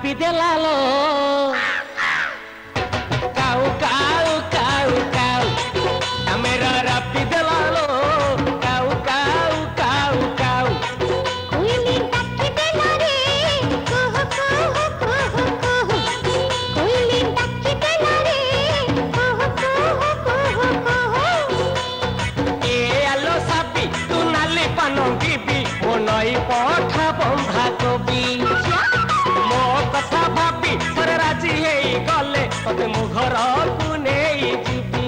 रापी देलालो काऊ काऊ काऊ काऊ मेरा रापी देलालो काऊ काऊ काऊ काऊ कोयली डाकी देला रे कुहू कुहू कुहू कुहू कोयली डाकी देला रे कुहू कुहू कुहू कुहू ए आलो सापी तू नाली पानो बीबी ओ नई पठा बंधा कबी मो कथा भाबी थरे राजी हेई गले तते मो घर को नेई जीबी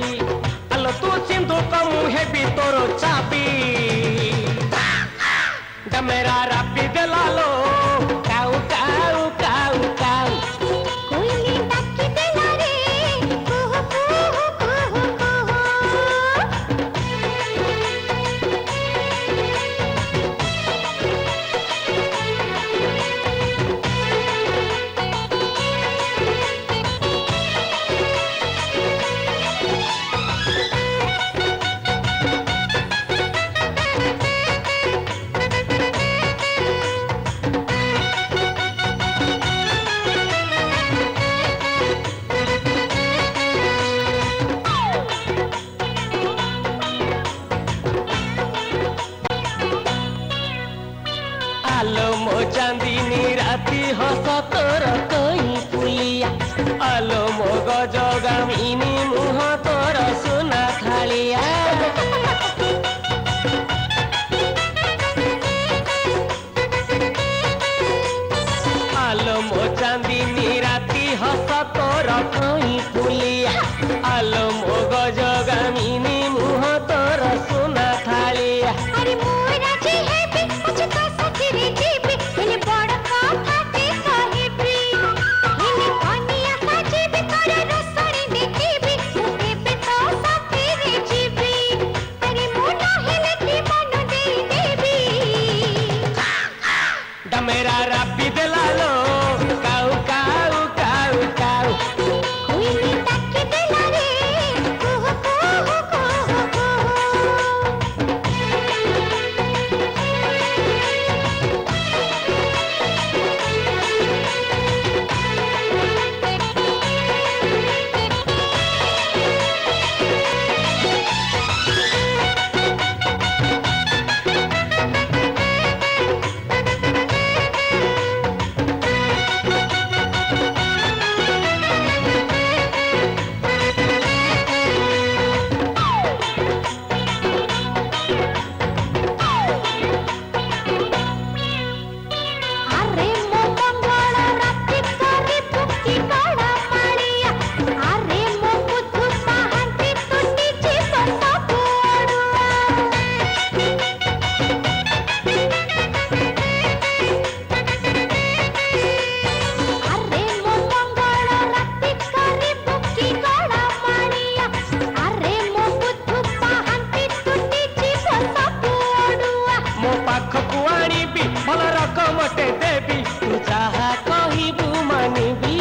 आलो तू सिंधु कमु हेबी तोरो चाबी डमेरा रापी देलालो काऊ काऊ काऊ काऊ कोयली डाकी देला रे कुहू कुहू कुहू कुहू आलो मो चांदीनी राती हस तोर कई पुलिया आलो मो गजगामिनी मुह तोर सुना थालिया आलो मो चांदीनी राती हस तोर कई पुलिया आलो मो गजगामिनी मुह तोर सुना थालिया अरे मोरा जी है भी कुछ तो सखरी जी भी हेले बड़ कथा ते कहिबी हेले कनिया साजी भी तोरा रसणी देखिबी मुके पे तो सखरी जी भी अरे मोना हेले की मन दे देबी डमेरा रापी देलालो काऊ काऊ काऊ काऊ कोयली डाकी देला रे कुहू कुहू कुहू कुहू अरे मो मंगल राती करी पुकी गड़ा मारिया अरे मो बुद्धू पाहंती टूटी जी बसा पुड़ुआ अरे मो मंगल राती करी पुकी गड़ा मारिया अरे मो बुद्धू पाहंती टूटी जी बसा पुड़ुआ मो पाखकु आनिबी भल रकमटे देबी तू जाहा कहिबू मानिबी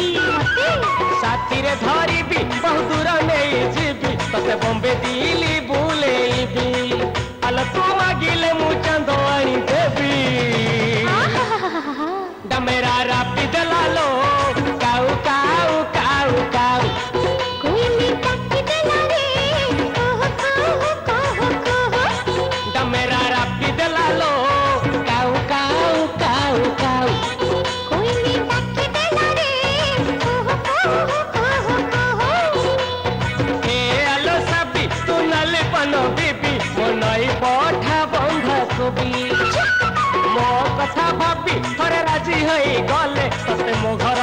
साथी रे धरिबी बहु दूर नहीं जीबी तते बम्बे दिल्ली बुलेइबी आलो तू मागिले मु चांद आनी देबी डमेरा रापी देलालो काऊ काऊ काऊ काऊ कोयली डाकी देला रे कुहू कुहू कुहू कुहू डमेरा रापी देलालो काऊ काऊ काऊ काऊ कोयली डाकी देला रे कुहू कुहू कुहू कुहू ए आलो साबी तू नाले पानो बीबी मो नई पठा बंधा कबी मो कथा भाबी थरे राजी होई गले तते मो घर